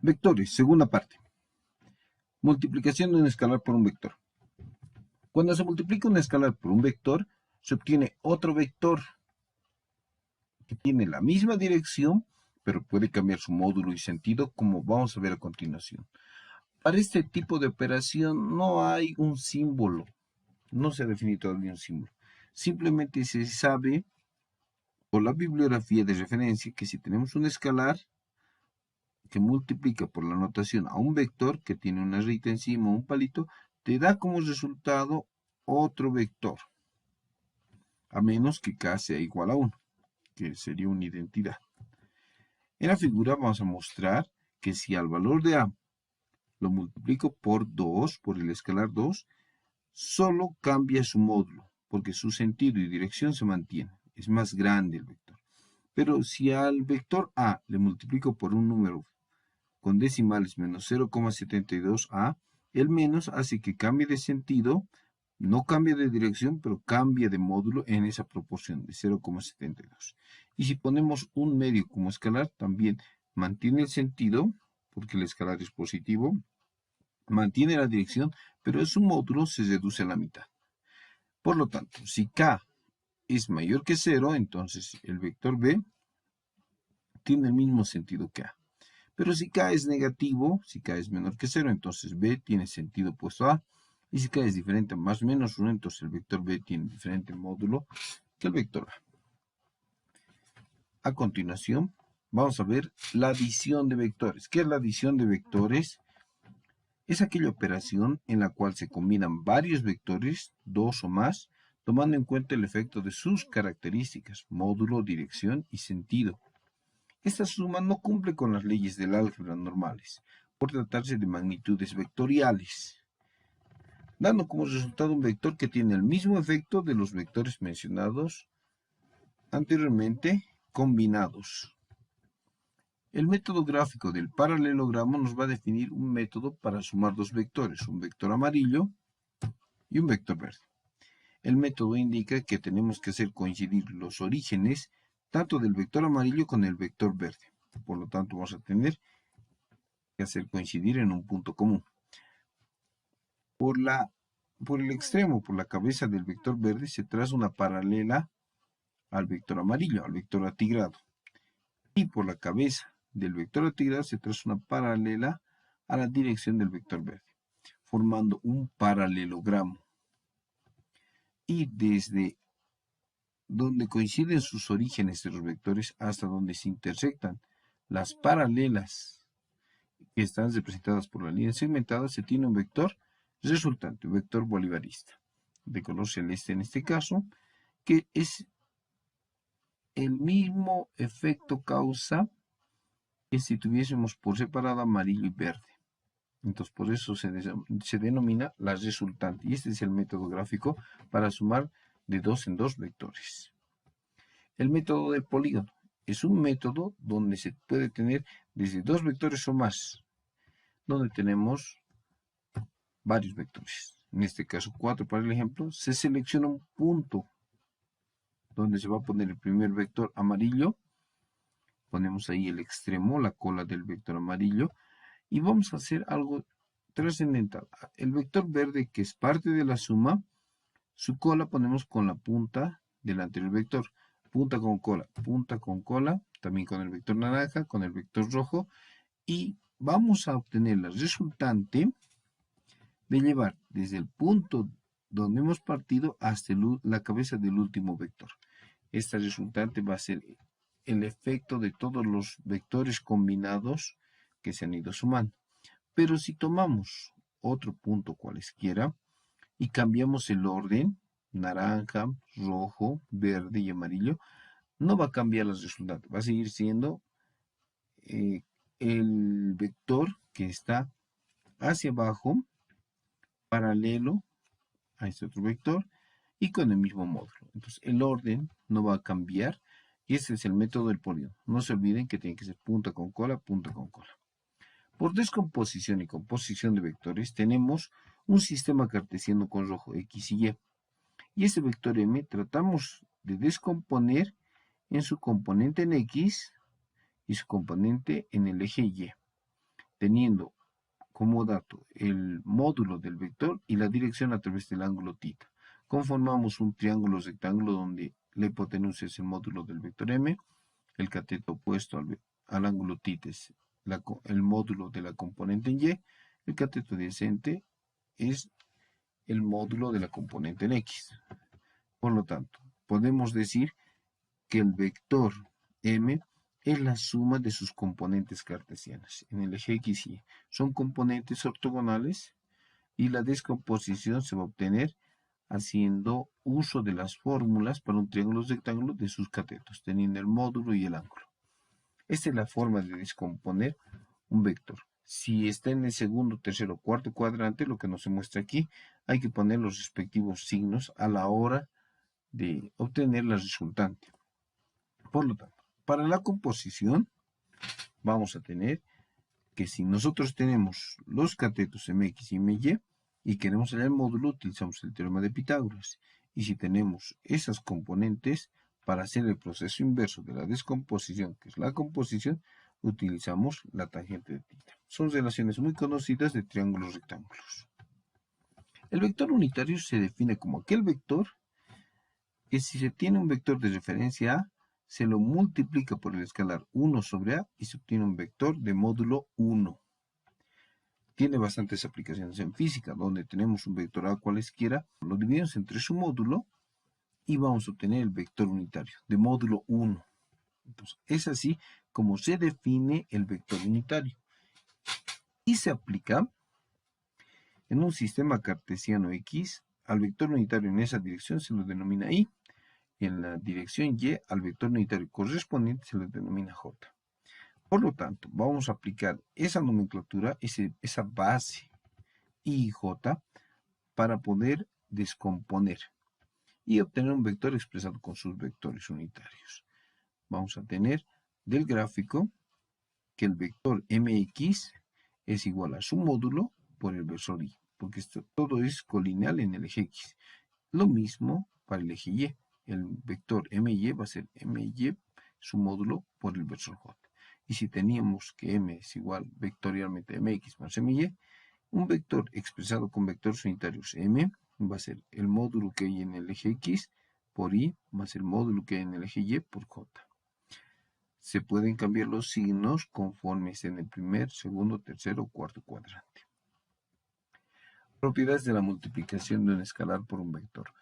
Vectores, segunda parte. Multiplicación de un escalar por un vector. Cuando se multiplica un escalar por un vector, se obtiene otro vector que tiene la misma dirección, pero puede cambiar su módulo y sentido, como vamos a ver a continuación. Para este tipo de operación no hay un símbolo, no se ha definido todavía un símbolo. Simplemente se sabe por la bibliografía de referencia que si tenemos un escalar que multiplica por la notación a un vector que tiene una rayita encima o un palito, te da como resultado otro vector, a menos que k sea igual a 1, que sería una identidad. En la figura vamos a mostrar que si al valor de a lo multiplico por 2, por el escalar 2, solo cambia su módulo, porque su sentido y dirección se mantienen. Es más grande el vector. Pero si al vector a le multiplico por un número con decimales menos 0,72a, el menos hace que cambie de sentido, no cambia de dirección, pero cambia de módulo en esa proporción de 0,72. Y si ponemos un medio como escalar, también mantiene el sentido, porque el escalar es positivo, mantiene la dirección, pero su módulo se reduce a la mitad. Por lo tanto, si k es mayor que 0, entonces el vector b tiene el mismo sentido que a. Pero si k es negativo, si k es menor que 0, entonces b tiene sentido opuesto a a. Y si k es diferente a más o menos 1, entonces el vector b tiene diferente módulo que el vector a. A continuación, vamos a ver la adición de vectores. ¿Qué es la adición de vectores? Es aquella operación en la cual se combinan varios vectores, dos o más, tomando en cuenta el efecto de sus características, módulo, dirección y sentido. Esta suma no cumple con las leyes del álgebra normales, por tratarse de magnitudes vectoriales, dando como resultado un vector que tiene el mismo efecto de los vectores mencionados anteriormente combinados. El método gráfico del paralelogramo nos va a definir un método para sumar dos vectores, un vector amarillo y un vector verde. El método indica que tenemos que hacer coincidir los orígenes tanto del vector amarillo con el vector verde. Por lo tanto, vamos a tener que hacer coincidir en un punto común. Por el extremo, por la cabeza del vector verde, se traza una paralela al vector amarillo, al vector atigrado. Y por la cabeza del vector atigrado se traza una paralela a la dirección del vector verde, formando un paralelogramo. Y desde donde coinciden sus orígenes de los vectores hasta donde se intersectan las paralelas que están representadas por la línea segmentada, se tiene un vector resultante, un vector bolivarista, de color celeste en este caso, que es el mismo efecto causa que si tuviésemos por separado amarillo y verde. Entonces, por eso se denomina la resultante. Y este es el método gráfico para sumar de dos en dos vectores. El método del polígono es un método donde se puede tener desde dos vectores o más, donde tenemos varios vectores. En este caso 4 para el ejemplo, se selecciona un punto donde se va a poner el primer vector amarillo. Ponemos ahí el extremo, la cola del vector amarillo. Y vamos a hacer algo trascendental. El vector verde, que es parte de la suma, su cola ponemos con la punta del anterior vector. Punta con cola, también con el vector naranja, con el vector rojo. Y vamos a obtener la resultante de llevar desde el punto donde hemos partido hasta la cabeza del último vector. Esta resultante va a ser el efecto de todos los vectores combinados que se han ido sumando. Pero si tomamos otro punto cualesquiera y cambiamos el orden, naranja, rojo, verde y amarillo, no va a cambiar el resultado. Va a seguir siendo el vector que está hacia abajo, paralelo a este otro vector y con el mismo módulo. Entonces el orden no va a cambiar y ese es el método del polígono. No se olviden que tiene que ser punta con cola, punta con cola. Por descomposición y composición de vectores tenemos un sistema cartesiano con rojo X y Y. Y este vector M tratamos de descomponer en su componente en X y su componente en el eje Y. teniendo como dato el módulo del vector y la dirección a través del ángulo θ. Conformamos un triángulo rectángulo donde la hipotenusa es el módulo del vector m, el cateto opuesto al ángulo θ es el módulo de la componente en y, el cateto adyacente es el módulo de la componente en x. Por lo tanto, podemos decir que el vector m es la suma de sus componentes cartesianas en el eje x y y. Son componentes ortogonales y la descomposición se va a obtener haciendo uso de las fórmulas para un triángulo rectángulo de sus catetos, teniendo el módulo y el ángulo. Esta es la forma de descomponer un vector. Si está en el segundo, tercero, cuarto cuadrante, lo que nos muestra aquí, hay que poner los respectivos signos a la hora de obtener la resultante. Por lo tanto, para la composición, vamos a tener que si nosotros tenemos los catetos mx y my y queremos hallar el módulo, utilizamos el teorema de Pitágoras. Y si tenemos esas componentes, para hacer el proceso inverso de la descomposición, que es la composición, utilizamos la tangente de θ. Son relaciones muy conocidas de triángulos rectángulos. El vector unitario se define como aquel vector que si se tiene un vector de referencia A, se lo multiplica por el escalar 1 sobre A y se obtiene un vector de módulo 1. Tiene bastantes aplicaciones en física, donde tenemos un vector A cualesquiera, lo dividimos entre su módulo y vamos a obtener el vector unitario de módulo 1. Entonces, es así como se define el vector unitario. Y se aplica en un sistema cartesiano X, al vector unitario en esa dirección se lo denomina Y, y en la dirección Y al vector unitario correspondiente se lo denomina J. Por lo tanto, vamos a aplicar esa nomenclatura, esa base I y J, para poder descomponer y obtener un vector expresado con sus vectores unitarios. Vamos a tener del gráfico que el vector mx es igual a su módulo por el versor y, porque todo es colineal en el eje x. Lo mismo para el eje y. El vector my va a ser my su módulo por el versor j. Y si teníamos que m es igual vectorialmente mx más my, un vector expresado con vectores unitarios m va a ser el módulo que hay en el eje x por y más el módulo que hay en el eje y por j. Se pueden cambiar los signos conforme estén en el primer, segundo, tercero o cuarto cuadrante. Propiedades de la multiplicación de un escalar por un vector.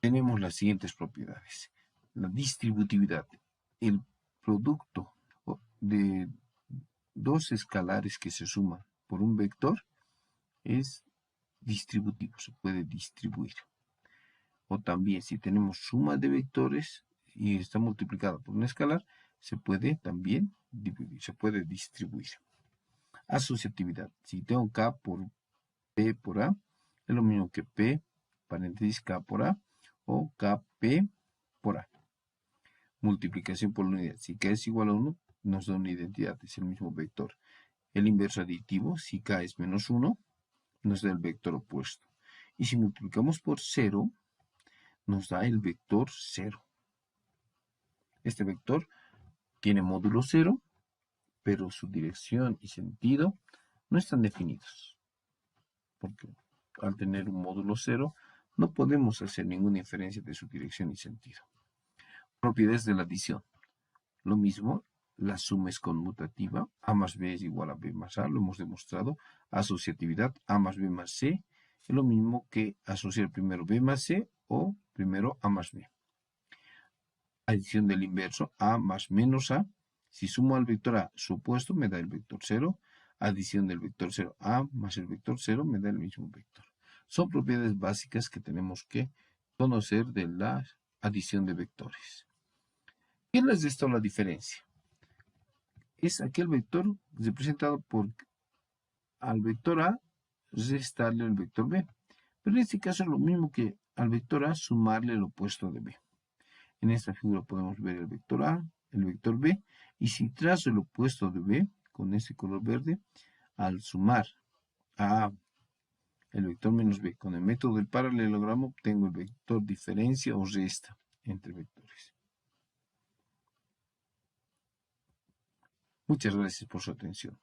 Tenemos las siguientes propiedades. La distributividad. El producto de dos escalares que se suman por un vector es distributivo, se puede distribuir. O también si tenemos suma de vectores y está multiplicada por un escalar, se puede también dividir, se puede distribuir. Asociatividad. Si tengo K por P por A, es lo mismo que P, paréntesis, K por A, o KP por A. Multiplicación por la unidad. Si K es igual a 1, nos da una identidad, es el mismo vector. El inverso aditivo, si K es menos 1, nos da el vector opuesto. Y si multiplicamos por 0, nos da el vector 0. Este vector tiene módulo 0, pero su dirección y sentido no están definidos. Porque al tener un módulo 0, no podemos hacer ninguna inferencia de su dirección y sentido. Propiedades de la adición. Lo mismo, la suma es conmutativa, A más B es igual a B más A, lo hemos demostrado. Asociatividad, A más B más C, es lo mismo que asociar primero B más C o primero A más B. Adición del inverso, A más menos A. Si sumo al vector A su opuesto, me da el vector 0. Adición del vector 0, A más el vector 0, me da el mismo vector. Son propiedades básicas que tenemos que conocer de la adición de vectores. ¿Qué les resta la diferencia? Es aquel vector representado por al vector A restarle el vector B. Pero en este caso es lo mismo que al vector A sumarle el opuesto de B. En esta figura podemos ver el vector A, el vector B, y si trazo el opuesto de B con ese color verde, al sumar a el vector menos B con el método del paralelogramo, obtengo el vector diferencia o resta entre vectores. Muchas gracias por su atención.